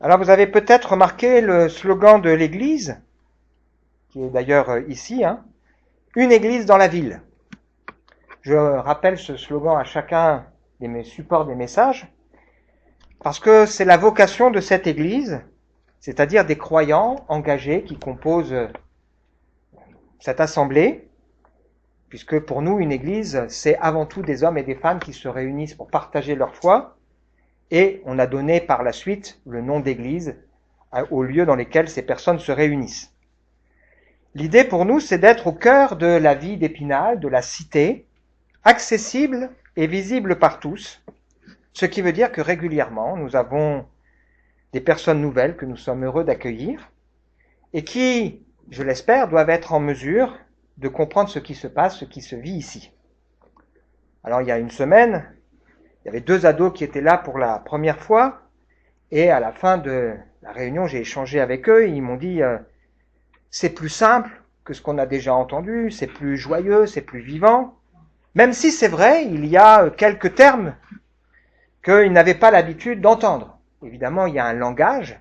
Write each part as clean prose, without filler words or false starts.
Alors vous avez peut-être remarqué le slogan de l'Église, qui est d'ailleurs ici, une Église dans la ville. Je rappelle ce slogan à chacun des mes supports des messages, parce que c'est la vocation de cette Église, c'est-à-dire des croyants engagés qui composent cette assemblée, puisque pour nous, une Église, c'est avant tout des hommes et des femmes qui se réunissent pour partager leur foi, et on a donné par la suite le nom d'Église aux lieux dans lesquels ces personnes se réunissent. L'idée pour nous, c'est d'être au cœur de la vie d'Épinal, de la cité, accessible et visible par tous, ce qui veut dire que régulièrement, nous avons des personnes nouvelles que nous sommes heureux d'accueillir et qui, je l'espère, doivent être en mesure de comprendre ce qui se passe, ce qui se vit ici. Alors, il y a une semaine, il y avait 2 ados qui étaient là pour la première fois, et à la fin de la réunion, j'ai échangé avec eux, et ils m'ont dit c'est plus simple que ce qu'on a déjà entendu, c'est plus joyeux, c'est plus vivant, même si c'est vrai, il y a quelques termes qu'ils n'avaient pas l'habitude d'entendre. Évidemment, il y a un langage,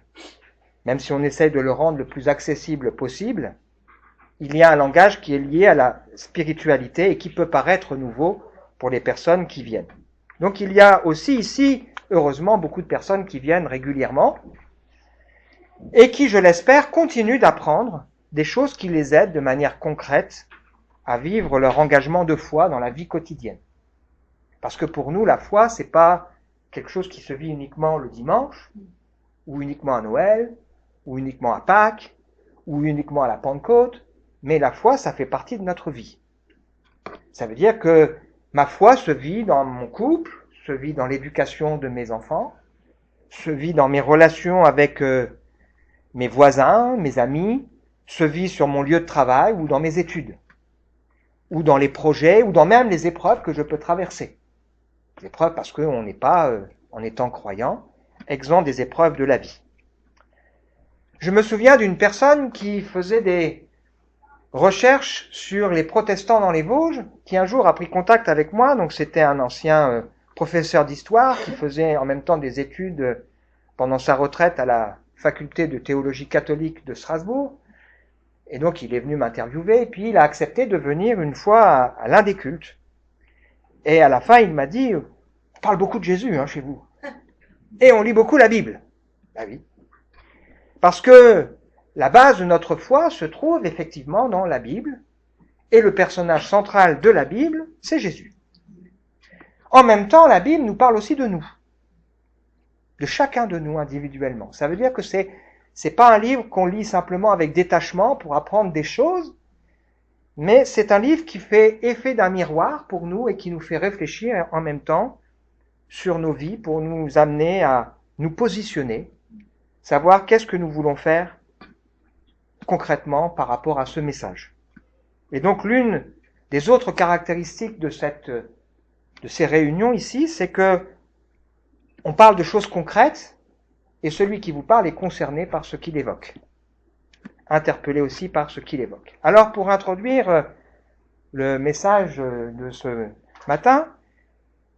même si on essaye de le rendre le plus accessible possible, il y a un langage qui est lié à la spiritualité et qui peut paraître nouveau pour les personnes qui viennent. Donc il y a aussi ici, heureusement, beaucoup de personnes qui viennent régulièrement et qui, je l'espère, continuent d'apprendre des choses qui les aident de manière concrète à vivre leur engagement de foi dans la vie quotidienne. Parce que pour nous, la foi, c'est pas quelque chose qui se vit uniquement le dimanche, ou uniquement à Noël, ou uniquement à Pâques, ou uniquement à la Pentecôte, mais la foi, ça fait partie de notre vie. Ça veut dire que ma foi se vit dans mon couple, se vit dans l'éducation de mes enfants, se vit dans mes relations avec mes voisins, mes amis, se vit sur mon lieu de travail ou dans mes études, ou dans les projets, ou dans même les épreuves que je peux traverser. Les épreuves parce qu'on n'est pas, en étant croyant, exempt des épreuves de la vie. Je me souviens d'une personne qui faisait des recherches sur les protestants dans les Vosges, qui un jour a pris contact avec moi. Donc c'était un ancien professeur d'histoire qui faisait en même temps des études pendant sa retraite à la faculté de théologie catholique de Strasbourg. Et donc il est venu m'interviewer, et puis il a accepté de venir une fois à l'un des cultes. Et à la fin, il m'a dit, on parle beaucoup de Jésus chez vous. Et on lit beaucoup la Bible. Ben oui. Parce que la base de notre foi se trouve effectivement dans la Bible, et le personnage central de la Bible, c'est Jésus. En même temps, la Bible nous parle aussi de nous, de chacun de nous individuellement. Ça veut dire que c'est pas un livre qu'on lit simplement avec détachement pour apprendre des choses, mais c'est un livre qui fait effet d'un miroir pour nous et qui nous fait réfléchir en même temps sur nos vies pour nous amener à nous positionner, savoir qu'est-ce que nous voulons faire concrètement par rapport à ce message. Et donc l'une des autres caractéristiques de ces réunions ici, c'est que on parle de choses concrètes et celui qui vous parle est concerné par ce qu'il évoque, interpellé aussi par ce qu'il évoque. Alors pour introduire le message de ce matin,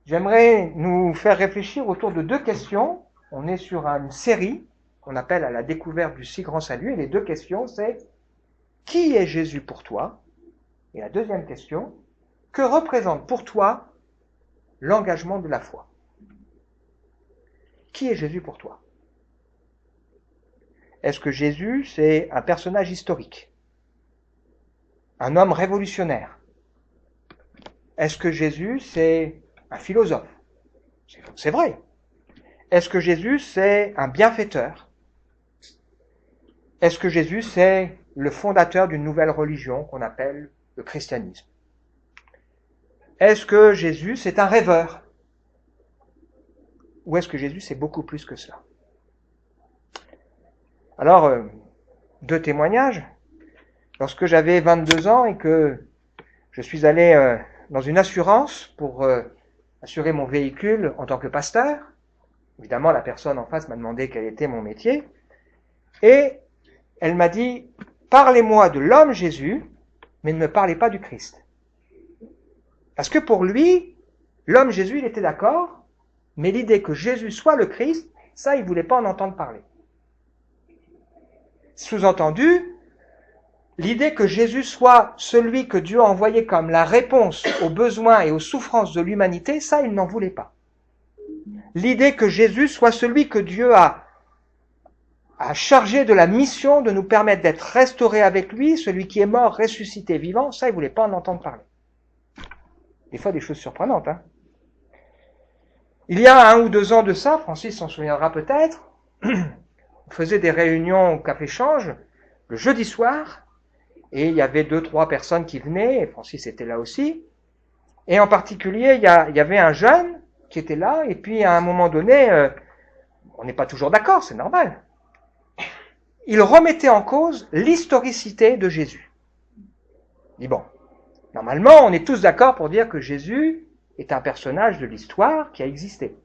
j'aimerais nous faire réfléchir autour de 2 questions. On est sur une série qu'on appelle à la découverte du si grand salut, et les 2 questions, c'est qui est Jésus pour toi? Et la deuxième question, que représente pour toi l'engagement de la foi? Qui est Jésus pour toi? Est-ce que Jésus, c'est un personnage historique? Un homme révolutionnaire? Est-ce que Jésus, c'est un philosophe? C'est vrai. Est-ce que Jésus, c'est un bienfaiteur? Est-ce que Jésus, c'est le fondateur d'une nouvelle religion qu'on appelle le christianisme? Est-ce que Jésus, c'est un rêveur? Ou est-ce que Jésus, c'est beaucoup plus que cela? Alors, 2 témoignages. Lorsque j'avais 22 ans et que je suis allé dans une assurance pour assurer mon véhicule en tant que pasteur, évidemment, la personne en face m'a demandé quel était mon métier, et elle m'a dit, parlez-moi de l'homme Jésus, mais ne me parlez pas du Christ. Parce que pour lui, l'homme Jésus, il était d'accord, mais l'idée que Jésus soit le Christ, ça, il voulait pas en entendre parler. Sous-entendu, l'idée que Jésus soit celui que Dieu a envoyé comme la réponse aux besoins et aux souffrances de l'humanité, ça, il n'en voulait pas. L'idée que Jésus soit celui que Dieu a chargé de la mission de nous permettre d'être restaurés avec lui, celui qui est mort, ressuscité, vivant, ça, il ne voulait pas en entendre parler. Des fois, des choses surprenantes, hein. Il y a 1 ou 2 ans de ça, Francis s'en souviendra peut-être, on faisait des réunions au Café Change le jeudi soir, et il y avait 2-3 personnes qui venaient, et Francis était là aussi, et en particulier, il y avait un jeune qui était là, et puis à un moment donné, on n'est pas toujours d'accord, c'est normal. Il remettait en cause l'historicité de Jésus. Il dit bon, normalement, on est tous d'accord pour dire que Jésus est un personnage de l'histoire qui a existé.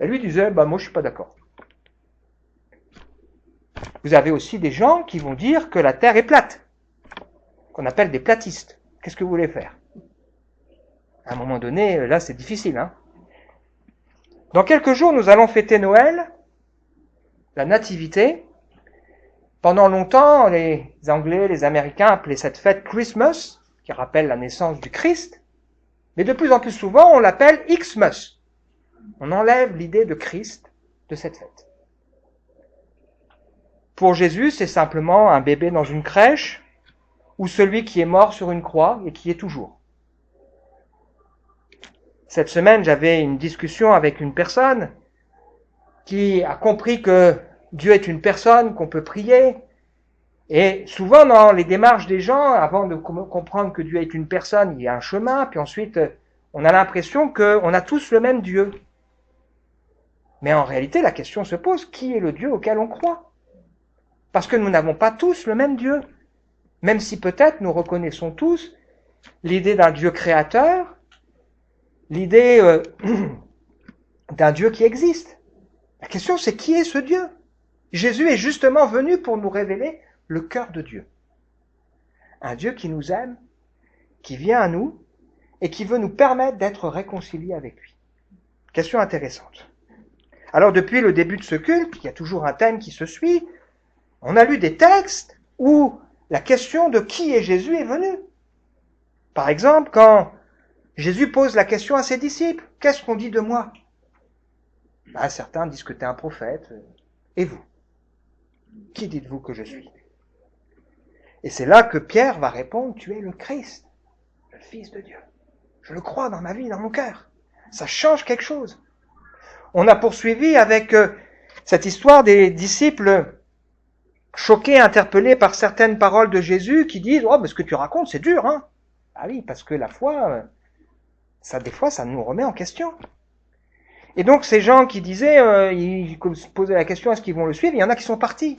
Et lui disait, moi je suis pas d'accord. Vous avez aussi des gens qui vont dire que la Terre est plate, qu'on appelle des platistes. Qu'est-ce que vous voulez faire? À un moment donné, là c'est difficile, hein. Dans quelques jours, nous allons fêter Noël, la Nativité. Pendant longtemps, les Anglais, les Américains appelaient cette fête Christmas, qui rappelle la naissance du Christ. Mais de plus en plus souvent, on l'appelle Xmas. On enlève l'idée de Christ de cette fête. Pour Jésus, c'est simplement un bébé dans une crèche, ou celui qui est mort sur une croix et qui est toujours. Cette semaine, j'avais une discussion avec une personne qui a compris que Dieu est une personne, qu'on peut prier. Et souvent, dans les démarches des gens, avant de comprendre que Dieu est une personne, il y a un chemin, puis ensuite, on a l'impression qu'on a tous le même Dieu. Mais en réalité, la question se pose, qui est le Dieu auquel on croit? Parce que nous n'avons pas tous le même Dieu. Même si peut-être nous reconnaissons tous l'idée d'un Dieu créateur, l'idée d'un Dieu qui existe. La question, c'est qui est ce Dieu? Jésus est justement venu pour nous révéler le cœur de Dieu. Un Dieu qui nous aime, qui vient à nous et qui veut nous permettre d'être réconciliés avec lui. Question intéressante. Alors depuis le début de ce culte, il y a toujours un thème qui se suit. On a lu des textes où la question de qui est Jésus est venue. Par exemple, quand Jésus pose la question à ses disciples, « Qu'est-ce qu'on dit de moi ?» Certains disent que tu es un prophète. Et vous? Qui dites-vous que je suis? Et c'est là que Pierre va répondre, « Tu es le Christ, le Fils de Dieu. Je le crois dans ma vie, dans mon cœur. » Ça change quelque chose. On a poursuivi avec cette histoire des disciples choqués, interpellés par certaines paroles de Jésus qui disent « Oh, mais ce que tu racontes, c'est dur, hein ?» Ah oui, parce que la foi, des fois, ça nous remet en question. Et donc, ces gens qui disaient, ils se posaient la question, est-ce qu'ils vont le suivre? Il y en a qui sont partis.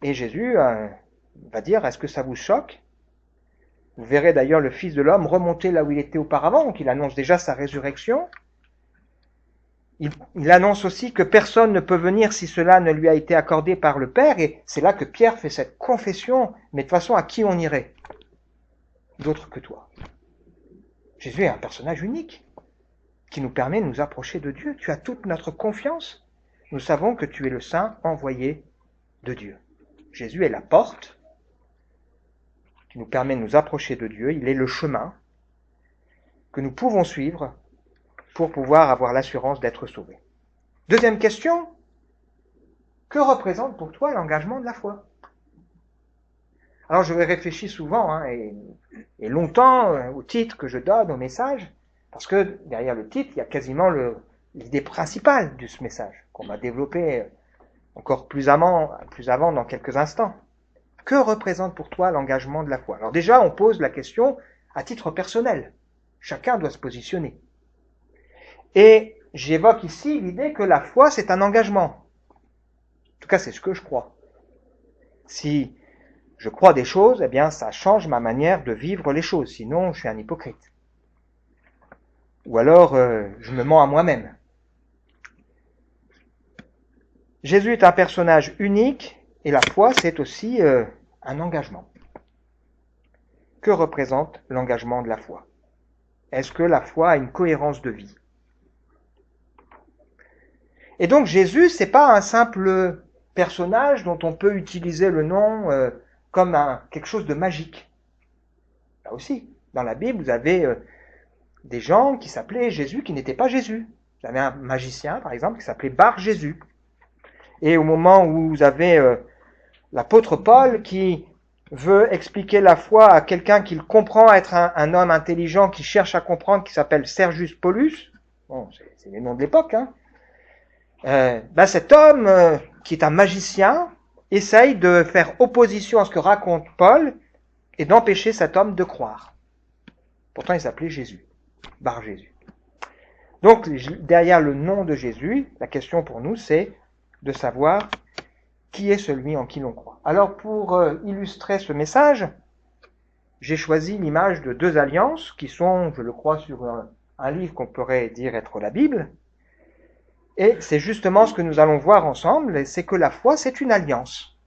Et Jésus va dire, est-ce que ça vous choque? Vous verrez d'ailleurs le Fils de l'homme remonter là où il était auparavant, donc il annonce déjà sa résurrection. Il annonce aussi que personne ne peut venir si cela ne lui a été accordé par le Père, et c'est là que Pierre fait cette confession, mais de façon à qui on irait? D'autre que toi. Jésus est un personnage unique, qui nous permet de nous approcher de Dieu. Tu as toute notre confiance. Nous savons que tu es le Saint envoyé de Dieu. Jésus est la porte qui nous permet de nous approcher de Dieu. Il est le chemin que nous pouvons suivre pour pouvoir avoir l'assurance d'être sauvés. Deuxième question, que représente pour toi l'engagement de la foi? Alors je vais réfléchir souvent et longtemps au titre que je donne au message, parce que derrière le titre, il y a quasiment l'idée principale de ce message, qu'on va développer encore plus avant dans quelques instants. Que représente pour toi l'engagement de la foi? Alors déjà, on pose la question à titre personnel. Chacun doit se positionner. Et j'évoque ici l'idée que la foi, c'est un engagement. En tout cas, c'est ce que je crois. Si je crois des choses, eh bien, ça change ma manière de vivre les choses. Sinon, je suis un hypocrite. Ou alors, je me mens à moi-même. Jésus est un personnage unique, et la foi, c'est aussi un engagement. Que représente l'engagement de la foi? Est-ce que la foi a une cohérence de vie? Et donc, Jésus, c'est pas un simple personnage dont on peut utiliser le nom comme quelque chose de magique. Là aussi, dans la Bible, vous avez des gens qui s'appelaient Jésus qui n'étaient pas Jésus. Vous avez un magicien, par exemple, qui s'appelait Bar Jésus. Et au moment où vous avez l'apôtre Paul qui veut expliquer la foi à quelqu'un qu'il comprend être un homme intelligent qui cherche à comprendre, qui s'appelle Sergius Paulus, bon, c'est les noms de l'époque, hein. Cet homme qui est un magicien essaye de faire opposition à ce que raconte Paul et d'empêcher cet homme de croire. Pourtant, il s'appelait Jésus, Bar Jésus. Donc, derrière le nom de Jésus, la question pour nous, c'est de savoir qui est celui en qui l'on croit. Alors, pour illustrer ce message, j'ai choisi l'image de deux alliances qui sont, je le crois, sur un livre qu'on pourrait dire être la Bible. Et c'est justement ce que nous allons voir ensemble, c'est que la foi, c'est une alliance.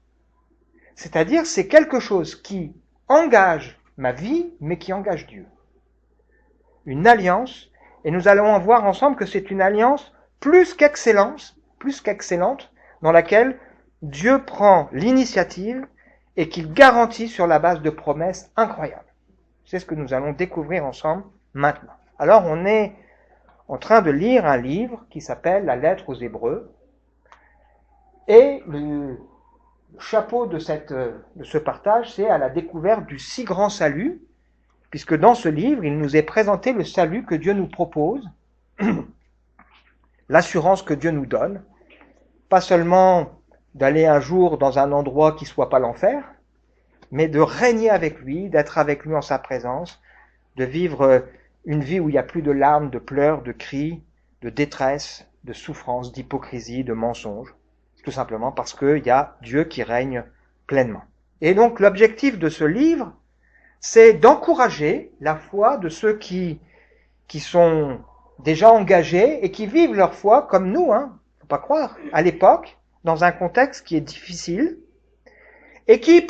C'est-à-dire, c'est quelque chose qui engage ma vie, mais qui engage Dieu. Une alliance, et nous allons en voir ensemble que c'est une alliance plus qu'excellente, dans laquelle Dieu prend l'initiative et qu'il garantit sur la base de promesses incroyables. C'est ce que nous allons découvrir ensemble maintenant. Alors, on est en train de lire un livre qui s'appelle La Lettre aux Hébreux. Et le chapeau de ce partage, c'est à la découverte du si grand salut, puisque dans ce livre, il nous est présenté le salut que Dieu nous propose, l'assurance que Dieu nous donne, pas seulement d'aller un jour dans un endroit qui ne soit pas l'enfer, mais de régner avec lui, d'être avec lui en sa présence, de vivre une vie où il n'y a plus de larmes, de pleurs, de cris, de détresse, de souffrance, d'hypocrisie, de mensonges, tout simplement parce qu'il y a Dieu qui règne pleinement. Et donc l'objectif de ce livre, c'est d'encourager la foi de ceux qui sont déjà engagés et qui vivent leur foi comme nous, faut pas croire, à l'époque, dans un contexte qui est difficile, et qui,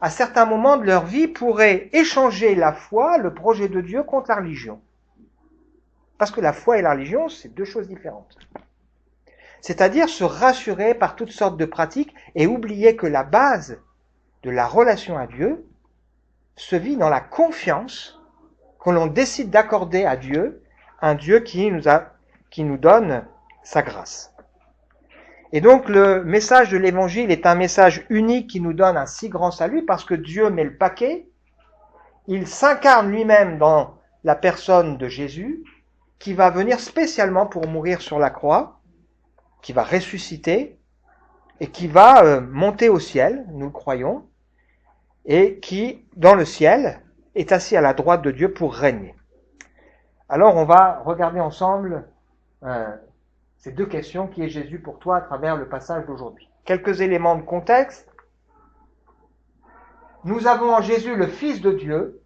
à certains moments de leur vie, pourraient échanger la foi, le projet de Dieu, contre la religion. Parce que la foi et la religion, c'est deux choses différentes. C'est-à-dire se rassurer par toutes sortes de pratiques et oublier que la base de la relation à Dieu se vit dans la confiance que l'on décide d'accorder à Dieu, un Dieu qui nous donne sa grâce. Et donc le message de l'Évangile est un message unique qui nous donne un si grand salut parce que Dieu met le paquet, il s'incarne lui-même dans la personne de Jésus, qui va venir spécialement pour mourir sur la croix, qui va ressusciter et qui va monter au ciel, nous le croyons, et qui, dans le ciel, est assis à la droite de Dieu pour régner. Alors on va regarder ensemble ces deux questions, qui est Jésus pour toi à travers le passage d'aujourd'hui. Quelques éléments de contexte. Nous avons en Jésus le Fils de Dieu,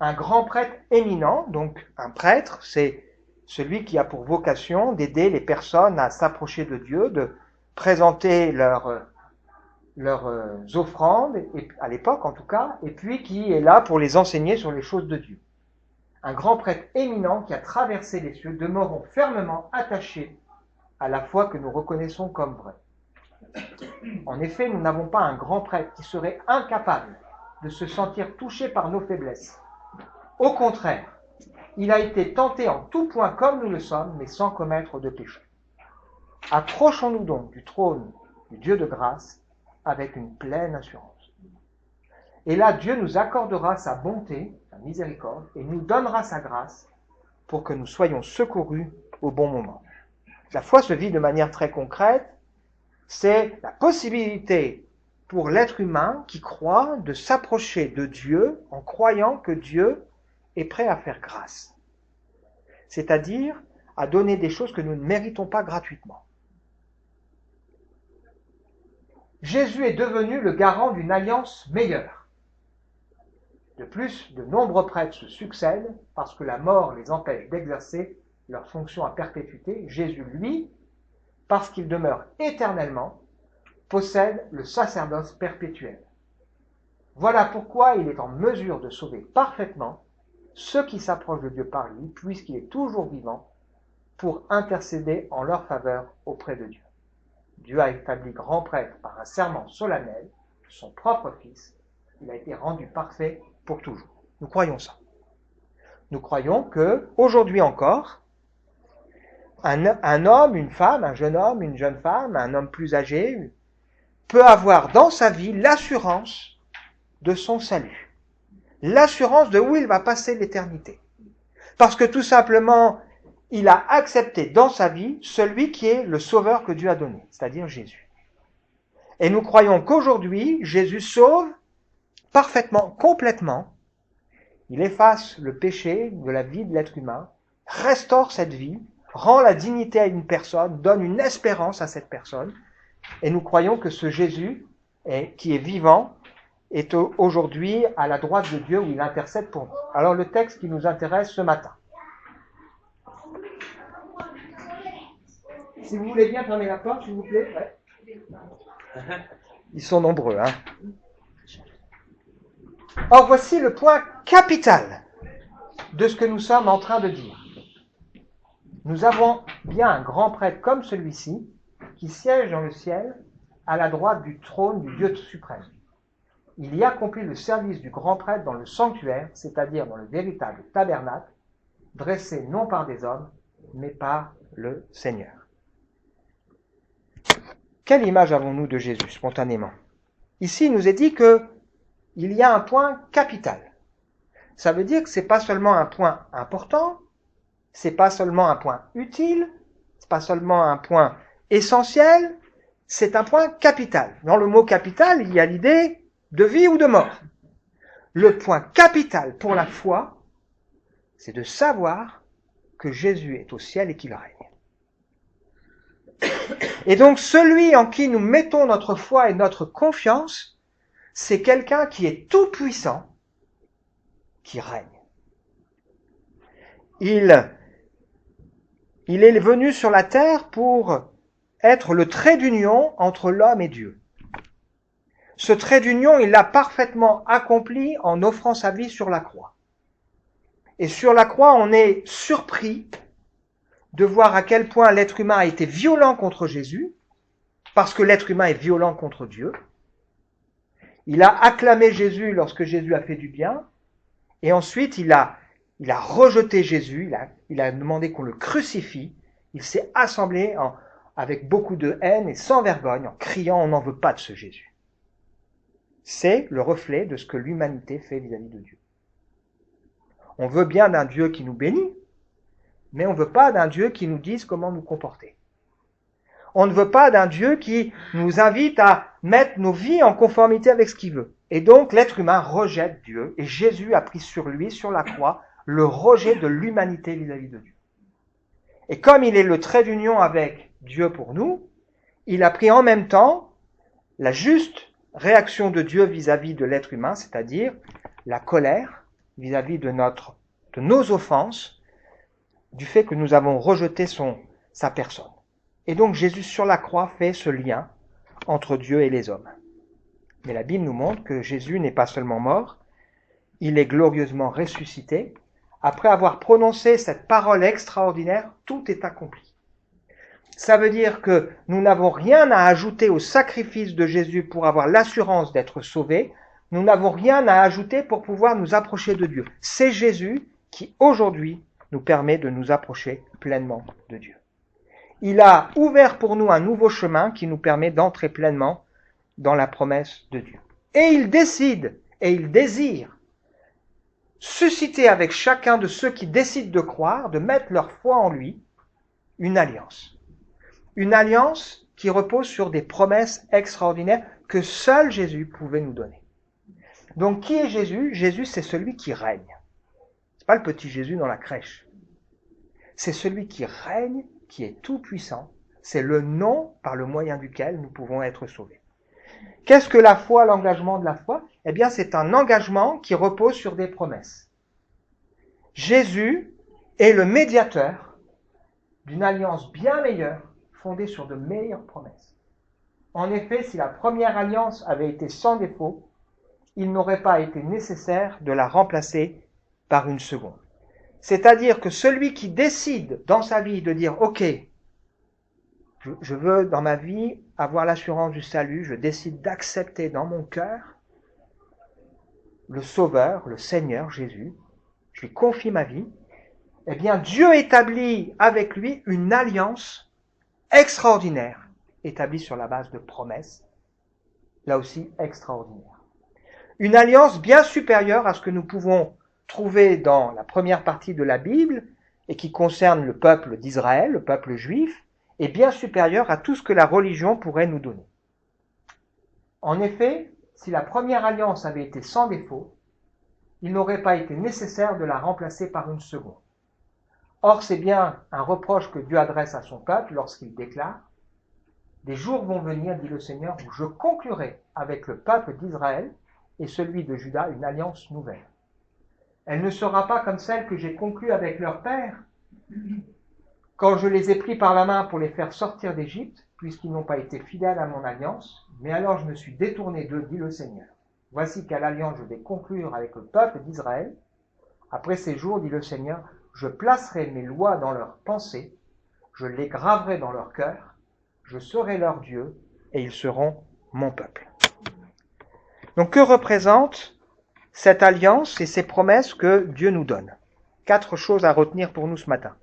un grand prêtre éminent. Donc un prêtre, c'est celui qui a pour vocation d'aider les personnes à s'approcher de Dieu, de présenter leurs offrandes, à l'époque en tout cas, et puis qui est là pour les enseigner sur les choses de Dieu. Un grand prêtre éminent qui a traversé les cieux, demeurant fermement attaché à la foi que nous reconnaissons comme vraie. En effet, nous n'avons pas un grand prêtre qui serait incapable de se sentir touché par nos faiblesses. Au contraire, il a été tenté en tout point comme nous le sommes, mais sans commettre de péché. Approchons-nous donc du trône du Dieu de grâce avec une pleine assurance. Et là, Dieu nous accordera sa bonté, sa miséricorde, et nous donnera sa grâce pour que nous soyons secourus au bon moment. La foi se vit de manière très concrète, c'est la possibilité pour l'être humain qui croit de s'approcher de Dieu en croyant que Dieu est prêt à faire grâce. C'est-à-dire à donner des choses que nous ne méritons pas gratuitement. Jésus est devenu le garant d'une alliance meilleure. De plus, de nombreux prêtres se succèdent parce que la mort les empêche d'exercer leur fonction à perpétuité. Jésus, lui, parce qu'il demeure éternellement, possède le sacerdoce perpétuel. Voilà pourquoi il est en mesure de sauver parfaitement ceux qui s'approchent de Dieu par lui, puisqu'il est toujours vivant pour intercéder en leur faveur auprès de Dieu. Dieu a établi grand prêtre par un serment solennel, son propre Fils, il a été rendu parfait pour toujours. Nous croyons ça. Nous croyons que, aujourd'hui encore, un homme, une femme, un jeune homme, une jeune femme, un homme plus âgé, peut avoir dans sa vie l'assurance de son salut. L'assurance de où il va passer l'éternité. Parce que tout simplement, il a accepté dans sa vie celui qui est le sauveur que Dieu a donné, c'est-à-dire Jésus. Et nous croyons qu'aujourd'hui, Jésus sauve parfaitement, complètement. Il efface le péché de la vie de l'être humain, restaure cette vie, rend la dignité à une personne, donne une espérance à cette personne. Et nous croyons que ce Jésus, qui est vivant, est aujourd'hui à la droite de Dieu où il intercède pour nous. Alors le texte qui nous intéresse ce matin. Si vous voulez bien fermer la porte, s'il vous plaît. Ouais. Ils sont nombreux, hein. Or, voici le point capital de ce que nous sommes en train de dire. Nous avons bien un grand prêtre comme celui-ci qui siège dans le ciel à la droite du trône du Dieu suprême. Il y accomplit le service du grand prêtre dans le sanctuaire, c'est-à-dire dans le véritable tabernacle, dressé non par des hommes, mais par le Seigneur. Quelle image avons-nous de Jésus, spontanément? Ici, il nous est dit qu'il y a un point capital. Ça veut dire que c'est pas seulement un point important, c'est pas seulement un point utile, c'est pas seulement un point essentiel, c'est un point capital. Dans le mot capital, il y a l'idée de vie ou de mort. Le point capital pour la foi, c'est de savoir que Jésus est au ciel et qu'il règne. Et donc, celui en qui nous mettons notre foi et notre confiance, c'est quelqu'un qui est tout puissant, qui règne. Il est venu sur la terre pour être le trait d'union entre l'homme et Dieu. Ce trait d'union, il l'a parfaitement accompli en offrant sa vie sur la croix. Et sur la croix, on est surpris de voir à quel point l'être humain a été violent contre Jésus, parce que l'être humain est violent contre Dieu. Il a acclamé Jésus lorsque Jésus a fait du bien, et ensuite il a rejeté Jésus, il a demandé qu'on le crucifie, il s'est assemblé avec beaucoup de haine et sans vergogne, en criant « on n'en veut pas de ce Jésus ». C'est le reflet de ce que l'humanité fait vis-à-vis de Dieu. On veut bien d'un Dieu qui nous bénit, mais on ne veut pas d'un Dieu qui nous dise comment nous comporter. On ne veut pas d'un Dieu qui nous invite à mettre nos vies en conformité avec ce qu'il veut. Et donc l'être humain rejette Dieu, et Jésus a pris sur lui, sur la croix, le rejet de l'humanité vis-à-vis de Dieu. Et comme il est le trait d'union avec Dieu pour nous, il a pris en même temps la juste réaction de Dieu vis-à-vis de l'être humain, c'est-à-dire la colère vis-à-vis de nos offenses, du fait que nous avons rejeté sa personne. Et donc Jésus sur la croix fait ce lien entre Dieu et les hommes. Mais la Bible nous montre que Jésus n'est pas seulement mort, il est glorieusement ressuscité. Après avoir prononcé cette parole extraordinaire, tout est accompli. Ça veut dire que nous n'avons rien à ajouter au sacrifice de Jésus pour avoir l'assurance d'être sauvés. Nous n'avons rien à ajouter pour pouvoir nous approcher de Dieu. C'est Jésus qui, aujourd'hui, nous permet de nous approcher pleinement de Dieu. Il a ouvert pour nous un nouveau chemin qui nous permet d'entrer pleinement dans la promesse de Dieu. Et il décide et il désire susciter avec chacun de ceux qui décident de croire, de mettre leur foi en lui, une alliance. Une alliance qui repose sur des promesses extraordinaires que seul Jésus pouvait nous donner. Donc qui est Jésus? Jésus, c'est celui qui règne. C'est pas le petit Jésus dans la crèche. C'est celui qui règne, qui est tout puissant. C'est le nom par le moyen duquel nous pouvons être sauvés. Qu'est-ce que la foi, l'engagement de la foi? Eh bien, c'est un engagement qui repose sur des promesses. Jésus est le médiateur d'une alliance bien meilleure, fondée sur de meilleures promesses. En effet, si la première alliance avait été sans défaut, il n'aurait pas été nécessaire de la remplacer par une seconde. C'est-à-dire que celui qui décide dans sa vie de dire « Ok, Je veux dans ma vie avoir l'assurance du salut, je décide d'accepter dans mon cœur le Sauveur, le Seigneur Jésus, je lui confie ma vie, eh bien Dieu établit avec lui une alliance extraordinaire, établie sur la base de promesses, là aussi extraordinaire. Une alliance bien supérieure à ce que nous pouvons trouver dans la première partie de la Bible et qui concerne le peuple d'Israël, le peuple juif, est bien supérieure à tout ce que la religion pourrait nous donner. En effet, si la première alliance avait été sans défaut, il n'aurait pas été nécessaire de la remplacer par une seconde. Or, c'est bien un reproche que Dieu adresse à son peuple lorsqu'il déclare « Des jours vont venir, dit le Seigneur, où je conclurai avec le peuple d'Israël et celui de Juda une alliance nouvelle. Elle ne sera pas comme celle que j'ai conclue avec leur père, quand je les ai pris par la main pour les faire sortir d'Égypte, puisqu'ils n'ont pas été fidèles à mon alliance, mais alors je me suis détourné d'eux, dit le Seigneur. Voici quelle alliance je vais conclure avec le peuple d'Israël. Après ces jours, dit le Seigneur, je placerai mes lois dans leurs pensées, je les graverai dans leur cœur, je serai leur Dieu, et ils seront mon peuple. » Donc que représente cette alliance et ces promesses que Dieu nous donne? 4 choses à retenir pour nous ce matin.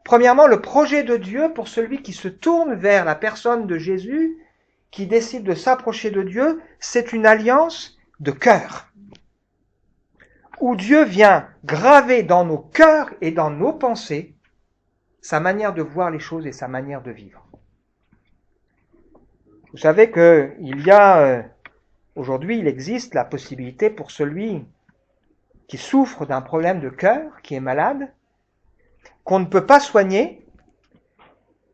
Premièrement, le projet de Dieu pour celui qui se tourne vers la personne de Jésus, qui décide de s'approcher de Dieu, c'est une alliance de cœur, où Dieu vient graver dans nos cœurs et dans nos pensées sa manière de voir les choses et sa manière de vivre. Vous savez qu'il y a, aujourd'hui, il existe la possibilité pour celui qui souffre d'un problème de cœur, qui est malade, qu'on ne peut pas soigner,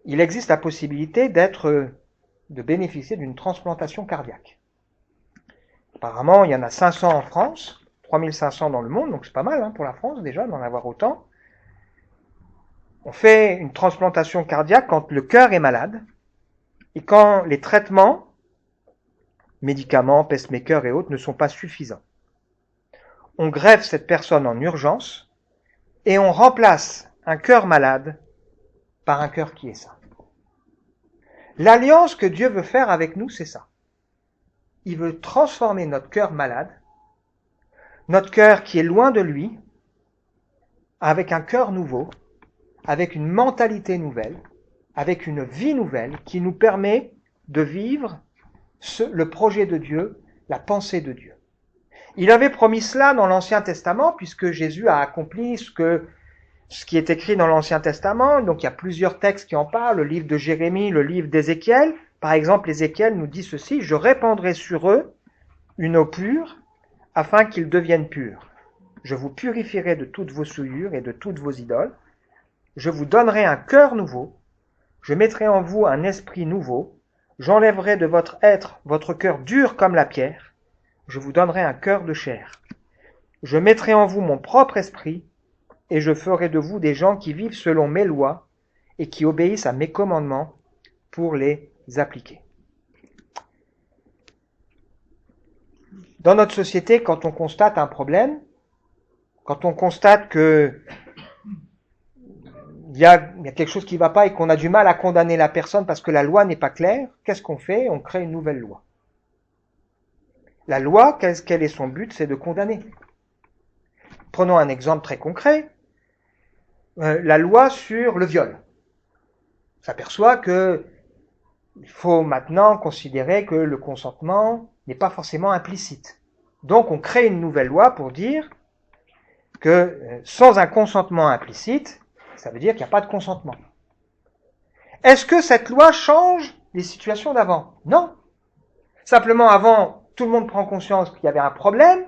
il existe la possibilité de bénéficier d'une transplantation cardiaque. Apparemment, il y en a 500 en France, 3500 dans le monde, donc c'est pas mal pour la France déjà d'en avoir autant. On fait une transplantation cardiaque quand le cœur est malade et quand les traitements, médicaments, pacemakers et autres, ne sont pas suffisants. On greffe cette personne en urgence et on remplace un cœur malade par un cœur qui est sain. L'alliance que Dieu veut faire avec nous, c'est ça. Il veut transformer notre cœur malade, notre cœur qui est loin de lui, avec un cœur nouveau, avec une mentalité nouvelle, avec une vie nouvelle qui nous permet de vivre le projet de Dieu, la pensée de Dieu. Il avait promis cela dans l'Ancien Testament, puisque Jésus a accompli ce qui est écrit dans l'Ancien Testament. Donc il y a plusieurs textes qui en parlent, le livre de Jérémie, le livre d'Ézéchiel. Par exemple, Ézéchiel nous dit ceci, « Je répandrai sur eux une eau pure, afin qu'ils deviennent purs. Je vous purifierai de toutes vos souillures et de toutes vos idoles. Je vous donnerai un cœur nouveau. Je mettrai en vous un esprit nouveau. J'enlèverai de votre être votre cœur dur comme la pierre. Je vous donnerai un cœur de chair. Je mettrai en vous mon propre esprit, et je ferai de vous des gens qui vivent selon mes lois et qui obéissent à mes commandements pour les appliquer. » Dans notre société, quand on constate un problème, quand on constate que il y a quelque chose qui ne va pas et qu'on a du mal à condamner la personne parce que la loi n'est pas claire, qu'est-ce qu'on fait? On crée une nouvelle loi. La loi, quel est son but? C'est de condamner. Prenons un exemple très concret. La loi sur le viol. On s'aperçoit qu'il faut maintenant considérer que le consentement n'est pas forcément implicite. Donc on crée une nouvelle loi pour dire que sans un consentement implicite, ça veut dire qu'il n'y a pas de consentement. Est-ce que cette loi change les situations d'avant? Non. Simplement avant, tout le monde prend conscience qu'il y avait un problème,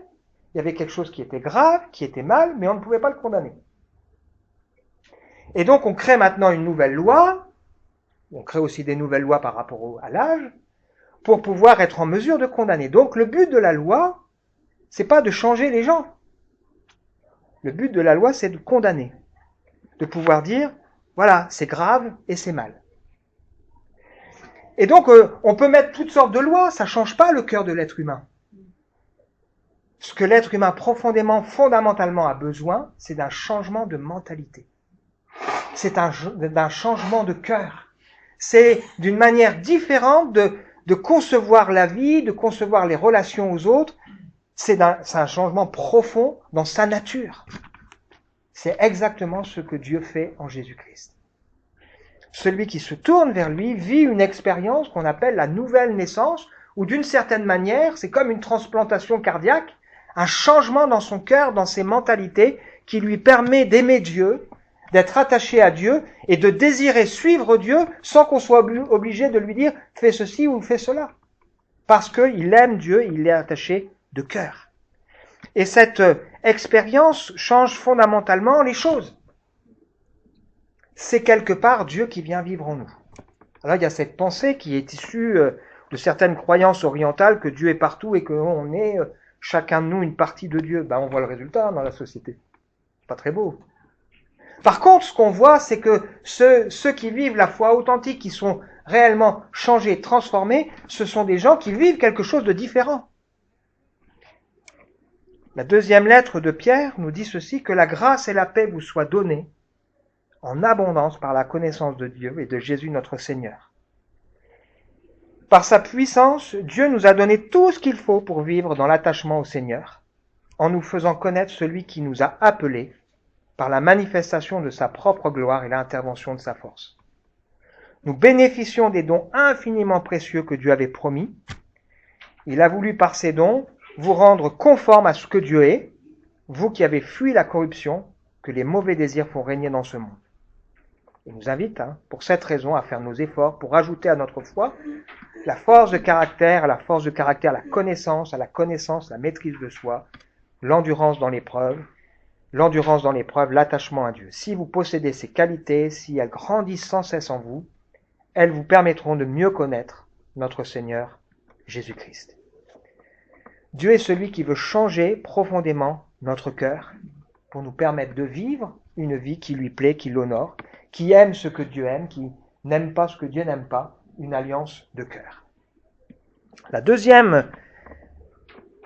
il y avait quelque chose qui était grave, qui était mal, mais on ne pouvait pas le condamner. Et donc on crée maintenant une nouvelle loi, on crée aussi des nouvelles lois par rapport à l'âge, pour pouvoir être en mesure de condamner. Donc le but de la loi, c'est pas de changer les gens. Le but de la loi, c'est de condamner. De pouvoir dire, voilà, c'est grave et c'est mal. Et donc, on peut mettre toutes sortes de lois, ça ne change pas le cœur de l'être humain. Ce que l'être humain profondément, fondamentalement a besoin, c'est d'un changement de mentalité. C'est d'un changement de cœur. c'est d'une manière différente de concevoir la vie, de concevoir les relations aux autres. C'est un changement profond dans sa nature. C'est exactement ce que Dieu fait en Jésus-Christ. Celui qui se tourne vers lui vit une expérience qu'on appelle la nouvelle naissance, où d'une certaine manière, c'est comme une transplantation cardiaque, un changement dans son cœur, dans ses mentalités, qui lui permet d'aimer Dieu, d'être attaché à Dieu et de désirer suivre Dieu sans qu'on soit obligé de lui dire « fais ceci ou fais cela ». Parce qu'il aime Dieu, il est attaché de cœur. Et cette expérience change fondamentalement les choses. C'est quelque part Dieu qui vient vivre en nous. Alors il y a cette pensée qui est issue de certaines croyances orientales que Dieu est partout et qu'on est chacun de nous une partie de Dieu. On voit le résultat dans la société. C'est pas très beau. Par contre, ce qu'on voit, c'est que ceux qui vivent la foi authentique, qui sont réellement changés, transformés, ce sont des gens qui vivent quelque chose de différent. La deuxième lettre de Pierre nous dit ceci, que la grâce et la paix vous soient données en abondance par la connaissance de Dieu et de Jésus notre Seigneur. Par sa puissance, Dieu nous a donné tout ce qu'il faut pour vivre dans l'attachement au Seigneur, en nous faisant connaître celui qui nous a appelés par la manifestation de sa propre gloire et l'intervention de sa force. Nous bénéficions des dons infiniment précieux que Dieu avait promis. Il a voulu par ces dons vous rendre conformes à ce que Dieu est, vous qui avez fui la corruption que les mauvais désirs font régner dans ce monde. Il nous invite, pour cette raison, à faire nos efforts pour ajouter à notre foi la force de caractère, à la force de caractère, la connaissance, la maîtrise de soi, l'endurance dans l'épreuve, l'attachement à Dieu. Si vous possédez ces qualités, si elles grandissent sans cesse en vous, elles vous permettront de mieux connaître notre Seigneur Jésus-Christ. Dieu est celui qui veut changer profondément notre cœur pour nous permettre de vivre une vie qui lui plaît, qui l'honore, qui aime ce que Dieu aime, qui n'aime pas ce que Dieu n'aime pas, une alliance de cœur. La deuxième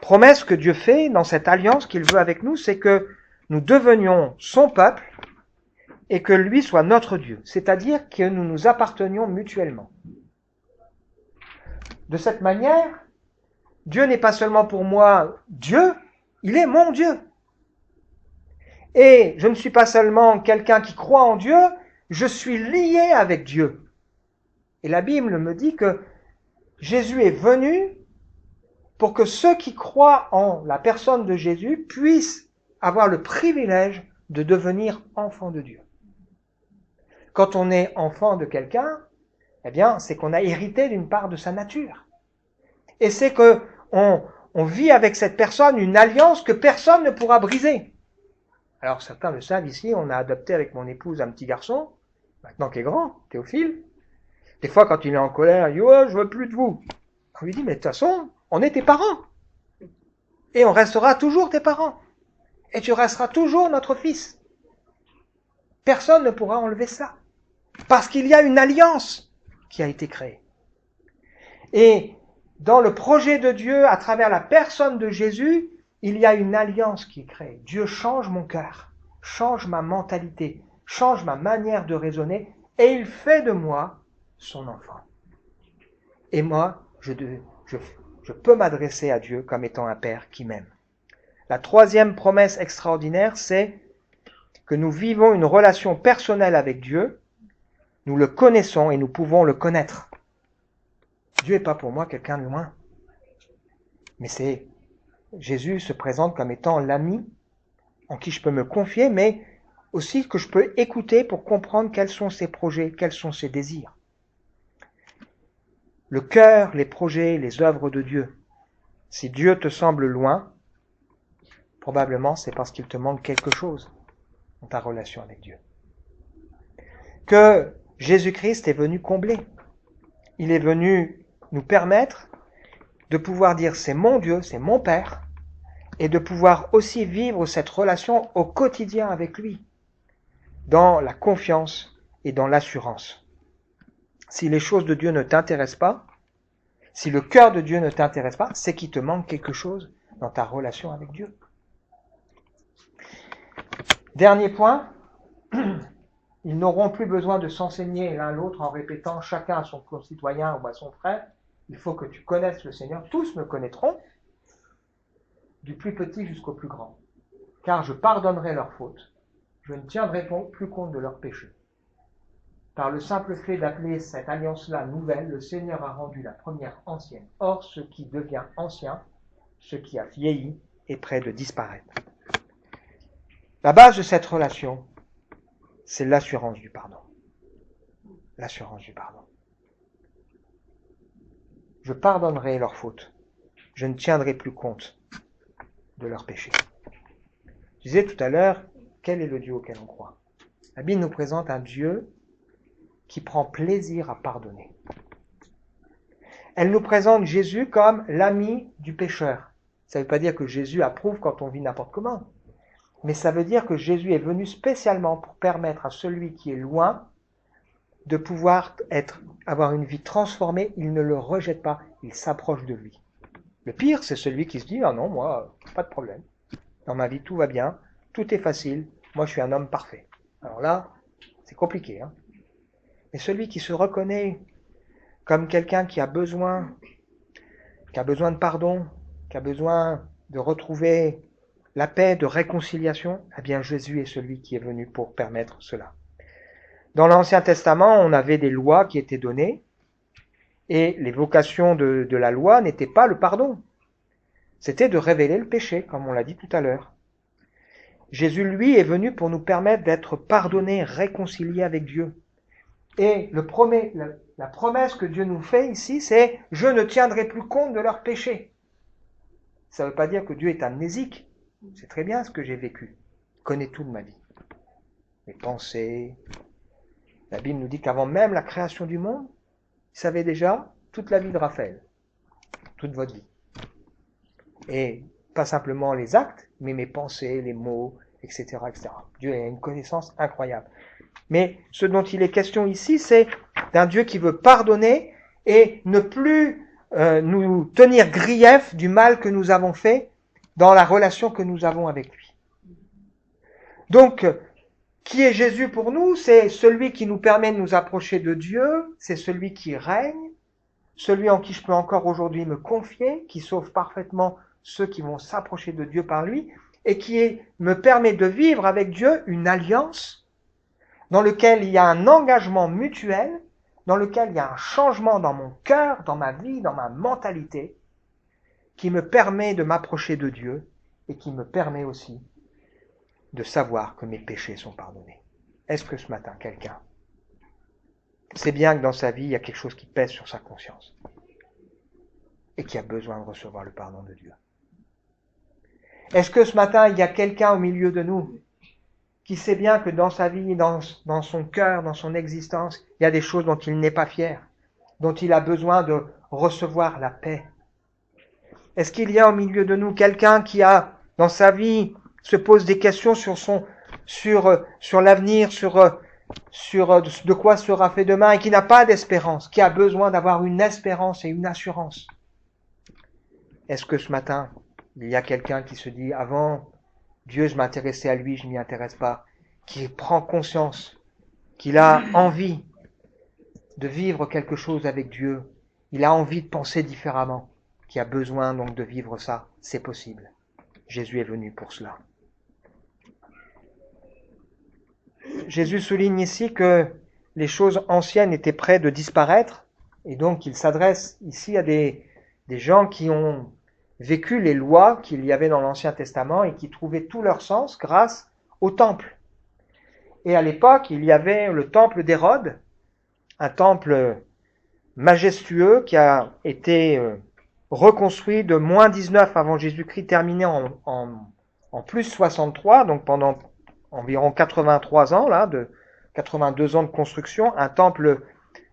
promesse que Dieu fait dans cette alliance qu'il veut avec nous, c'est que nous devenions son peuple et que lui soit notre Dieu, c'est-à-dire que nous nous appartenions mutuellement. De cette manière, Dieu n'est pas seulement pour moi Dieu, il est mon Dieu. Et je ne suis pas seulement quelqu'un qui croit en Dieu, je suis lié avec Dieu. Et la Bible me dit que Jésus est venu pour que ceux qui croient en la personne de Jésus puissent avoir le privilège de devenir enfants de Dieu. Quand on est enfant de quelqu'un, c'est qu'on a hérité d'une part de sa nature. Et c'est que on vit avec cette personne une alliance que personne ne pourra briser. Alors certains le savent ici, on a adopté avec mon épouse un petit garçon, maintenant qui est grand, Théophile. Des fois, quand il est en colère, il dit « Oh, je veux plus de vous ». On lui dit « Mais de toute façon, on est tes parents. Et on restera toujours tes parents. Et tu resteras toujours notre fils. » Personne ne pourra enlever ça. Parce qu'il y a une alliance qui a été créée. Et dans le projet de Dieu, à travers la personne de Jésus, il y a une alliance qui est créée. Dieu change mon cœur, change ma mentalité, change ma manière de raisonner, et il fait de moi son enfant. Et moi, je peux m'adresser à Dieu comme étant un Père qui m'aime. La troisième promesse extraordinaire, c'est que nous vivons une relation personnelle avec Dieu, nous le connaissons et nous pouvons le connaître. Dieu n'est pas pour moi quelqu'un de loin, mais Jésus se présente comme étant l'ami en qui je peux me confier, mais aussi que je peux écouter pour comprendre quels sont ses projets, quels sont ses désirs. Le cœur, les projets, les œuvres de Dieu. Si Dieu te semble loin, probablement c'est parce qu'il te manque quelque chose dans ta relation avec Dieu. Que Jésus-Christ est venu combler. Il est venu nous permettre de pouvoir dire c'est mon Dieu, c'est mon Père, et de pouvoir aussi vivre cette relation au quotidien avec lui, dans la confiance et dans l'assurance. Si les choses de Dieu ne t'intéressent pas, si le cœur de Dieu ne t'intéresse pas, c'est qu'il te manque quelque chose dans ta relation avec Dieu. Dernier point, Ils n'auront plus besoin de s'enseigner l'un l'autre en répétant chacun à son concitoyen ou à son frère, il faut que tu connaisses le Seigneur. Tous me connaîtront, du plus petit jusqu'au plus grand. Car je pardonnerai leurs fautes, je ne tiendrai plus compte de leurs péchés. Par le simple fait d'appeler cette alliance-là nouvelle, le Seigneur a rendu la première ancienne. Or, ce qui devient ancien, ce qui a vieilli, est près de disparaître. La base de cette relation, c'est l'assurance du pardon. L'assurance du pardon. Je pardonnerai leurs fautes. Je ne tiendrai plus compte de leurs péchés. Je disais tout à l'heure, quel est le Dieu auquel on croit? La Bible nous présente un Dieu qui prend plaisir à pardonner. Elle nous présente Jésus comme l'ami du pécheur. Ça ne veut pas dire que Jésus approuve quand on vit n'importe comment, mais ça veut dire que Jésus est venu spécialement pour permettre à celui qui est loin de pouvoir avoir une vie transformée. Il ne le rejette pas, il s'approche de lui. Le pire, c'est celui qui se dit « Ah non, moi, pas de problème. Dans ma vie, tout va bien, tout est facile, moi je suis un homme parfait. » Alors là, c'est compliqué. Hein. Mais celui qui se reconnaît comme quelqu'un qui a besoin de pardon, qui a besoin de retrouver la paix, de réconciliation, eh bien Jésus est celui qui est venu pour permettre cela. Dans l'Ancien Testament, on avait des lois qui étaient données, et les vocations de la loi n'étaient pas le pardon. C'était de révéler le péché, comme on l'a dit tout à l'heure. Jésus, lui, est venu pour nous permettre d'être pardonnés, réconciliés avec Dieu. Et la promesse que Dieu nous fait ici, c'est « Je ne tiendrai plus compte de leurs péchés ». Ça ne veut pas dire que Dieu est amnésique. C'est très bien ce que j'ai vécu. Il connaît tout de ma vie. Mes pensées. La Bible nous dit qu'avant même la création du monde, il savait déjà toute la vie de Raphaël. Toute votre vie. Et pas simplement les actes, mais mes pensées, les mots, etc., etc. Dieu a une connaissance incroyable. Mais ce dont il est question ici, c'est d'un Dieu qui veut pardonner et ne plus nous tenir grief du mal que nous avons fait dans la relation que nous avons avec lui. Donc, qui est Jésus pour nous? C'est celui qui nous permet de nous approcher de Dieu, c'est celui qui règne, celui en qui je peux encore aujourd'hui me confier, qui sauve parfaitement ceux qui vont s'approcher de Dieu par lui, et qui me permet de vivre avec Dieu une alliance dans laquelle il y a un engagement mutuel, dans lequel il y a un changement dans mon cœur, dans ma vie, dans ma mentalité, qui me permet de m'approcher de Dieu et qui me permet aussi de savoir que mes péchés sont pardonnés. Est-ce que ce matin, quelqu'un sait bien que dans sa vie, il y a quelque chose qui pèse sur sa conscience et qui a besoin de recevoir le pardon de Dieu? Est-ce que ce matin, il y a quelqu'un au milieu de nous qui sait bien que dans sa vie, dans son cœur, dans son existence, il y a des choses dont il n'est pas fier, dont il a besoin de recevoir la paix? Est-ce qu'il y a au milieu de nous quelqu'un qui a, dans sa vie, se pose des questions sur l'avenir, sur de quoi sera fait demain, et qui n'a pas d'espérance, qui a besoin d'avoir une espérance et une assurance? Est-ce que ce matin, il y a quelqu'un qui se dit, avant, Dieu, je m'intéressais à lui, je ne m'y intéresse pas, qui prend conscience qu'il a envie de vivre quelque chose avec Dieu, il a envie de penser différemment, qui a besoin donc de vivre ça? C'est possible. Jésus est venu pour cela. Jésus souligne ici que les choses anciennes étaient près de disparaître, et donc il s'adresse ici à des gens qui ont vécu les lois qu'il y avait dans l'Ancien Testament et qui trouvaient tout leur sens grâce au temple. Et à l'époque, il y avait le temple d'Hérode, un temple majestueux qui a été reconstruit de moins 19 avant Jésus-Christ, terminé en plus 63, donc pendant environ 83 ans, là, de 82 ans de construction, un temple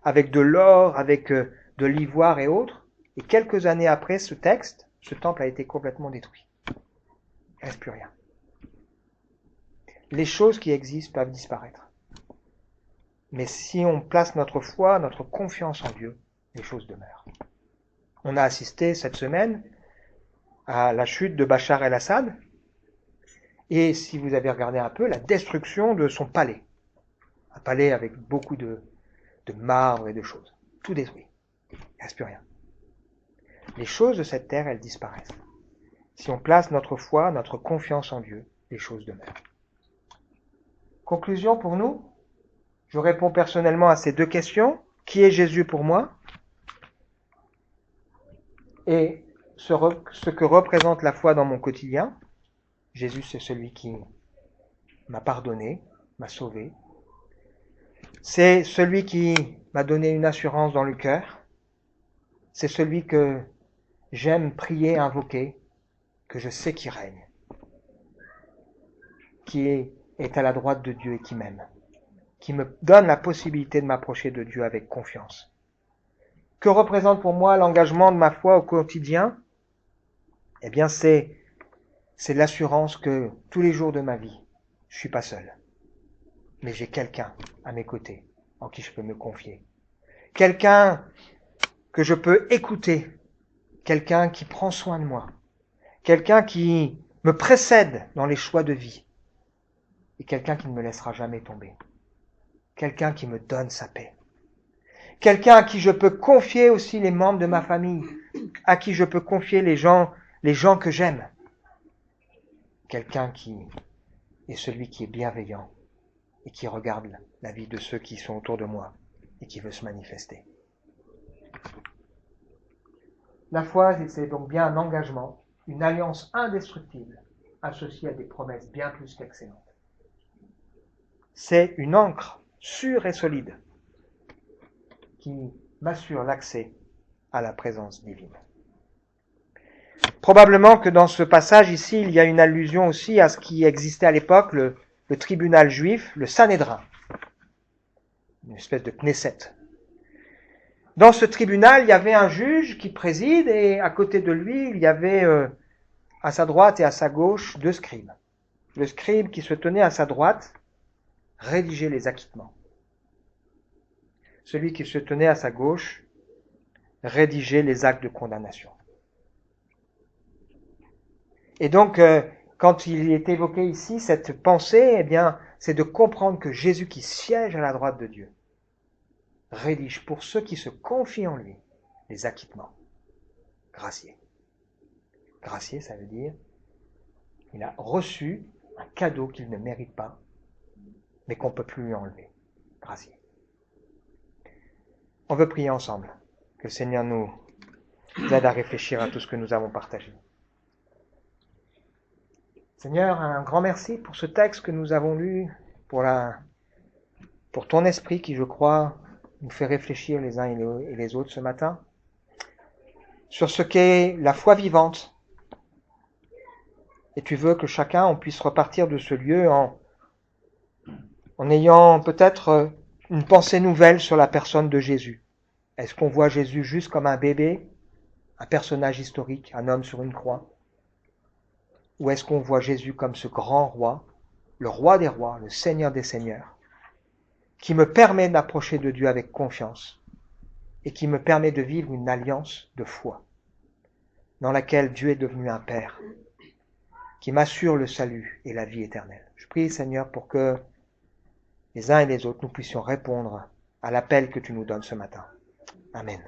avec de l'or, avec de l'ivoire et autres. Et quelques années après ce temple a été complètement détruit. Il ne reste plus rien. Les choses qui existent peuvent disparaître. Mais si on place notre foi, notre confiance en Dieu, les choses demeurent. On a assisté cette semaine à la chute de Bachar el-Assad, et si vous avez regardé un peu, la destruction de son palais. Un palais avec beaucoup de marbre et de choses. Tout détruit. Il ne reste plus rien. Les choses de cette terre, elles disparaissent. Si on place notre foi, notre confiance en Dieu, les choses demeurent. Conclusion pour nous, je réponds personnellement à ces deux questions. Qui est Jésus pour moi? Et ce que représente la foi dans mon quotidien. Jésus, c'est celui qui m'a pardonné, m'a sauvé. C'est celui qui m'a donné une assurance dans le cœur. C'est celui que j'aime prier, invoquer, que je sais qui règne, qui est à la droite de Dieu et qui m'aime, qui me donne la possibilité de m'approcher de Dieu avec confiance. Que représente pour moi l'engagement de ma foi au quotidien? Eh bien, c'est l'assurance que tous les jours de ma vie, je suis pas seul, mais j'ai quelqu'un à mes côtés en qui je peux me confier. Quelqu'un que je peux écouter, quelqu'un qui prend soin de moi, quelqu'un qui me précède dans les choix de vie et quelqu'un qui ne me laissera jamais tomber, quelqu'un qui me donne sa paix, quelqu'un à qui je peux confier aussi les membres de ma famille, à qui je peux confier les gens que j'aime, quelqu'un qui est celui qui est bienveillant et qui regarde la vie de ceux qui sont autour de moi et qui veut se manifester. La foi, c'est donc bien un engagement, une alliance indestructible, associée à des promesses bien plus qu'excellentes. C'est une ancre sûre et solide qui m'assure l'accès à la présence divine. Probablement que dans ce passage ici, il y a une allusion aussi à ce qui existait à l'époque, le tribunal juif, le Sanhédrin, une espèce de Knesset. Dans ce tribunal, il y avait un juge qui préside et à côté de lui, il y avait à sa droite et à sa gauche 2 scribes. Le scribe qui se tenait à sa droite rédigeait les acquittements. Celui qui se tenait à sa gauche rédigeait les actes de condamnation. Et donc, quand il est évoqué ici, cette pensée, eh bien, c'est de comprendre que Jésus qui siège à la droite de Dieu rédige pour ceux qui se confient en lui les acquittements. Gracié. Gracié, ça veut dire il a reçu un cadeau qu'il ne mérite pas, mais qu'on ne peut plus lui enlever. Gracié. On veut prier ensemble. Que le Seigneur nous aide à réfléchir à tout ce que nous avons partagé. Seigneur, un grand merci pour ce texte que nous avons lu, pour ton esprit qui, je crois, nous fait réfléchir les uns et les autres ce matin, sur ce qu'est la foi vivante. Et tu veux que chacun, on puisse repartir de ce lieu en ayant peut-être une pensée nouvelle sur la personne de Jésus. Est-ce qu'on voit Jésus juste comme un bébé, un personnage historique, un homme sur une croix? Ou est-ce qu'on voit Jésus comme ce grand roi, le roi des rois, le Seigneur des seigneurs, qui me permet d'approcher de Dieu avec confiance et qui me permet de vivre une alliance de foi dans laquelle Dieu est devenu un Père, qui m'assure le salut et la vie éternelle. Je prie, Seigneur, pour que les uns et les autres, nous puissions répondre à l'appel que tu nous donnes ce matin. Amen.